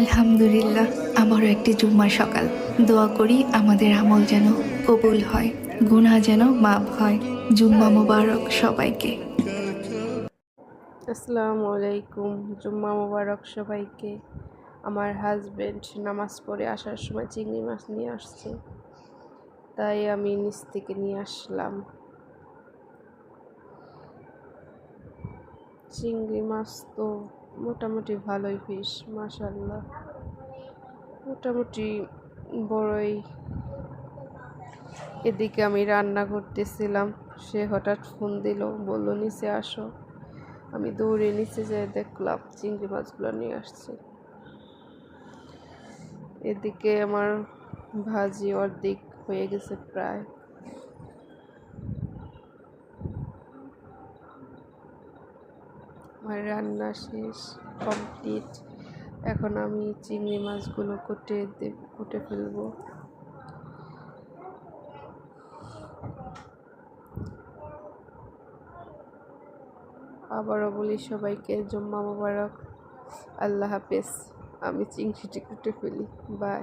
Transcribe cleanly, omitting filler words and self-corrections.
আলহামদুলিল্লাহ, আমারও একটি জুম্মার সকাল। দোয়া করি আমাদের আমল যেন কবুল হয়, গুনাহ যেন মাফ হয়। জুম্মা মোবারক সবাইকে। আসসালামু আলাইকুম। জুম্মা মোবারক সবাইকে। আমার হাজবেন্ড নামাজ পড়ে আসার সময় চিংড়ি মাছ নিয়ে আসছে, তাই আমি নিচ থেকে নিয়ে আসলাম। চিংড়ি মাছ তো মোটামুটি ভালোই ফিশ, মাশাআল্লাহ, মোটামুটি বড়ই। এদিকে আমি রান্না করতেছিলাম, সে হঠাৎ ফোন দিল, বলল নিচে আসো। আমি দৌড়ে নিচে যেয়ে দেখলাম চিংড়ি মাছগুলো নিয়ে আসছে। এদিকে আমার ভাজি অর্ধেক হয়ে গেছে প্রায়। আমার রান্না শেষ, কমপ্লিট। এখন আমি চিংড়ি মাছগুলো কুটে ফেলবো। আবারও বলি সবাইকে জুম্মা মোবারক, আল্লাহ হাফেজ। আমি চিংড়িটি কুটে ফেলি, বাই।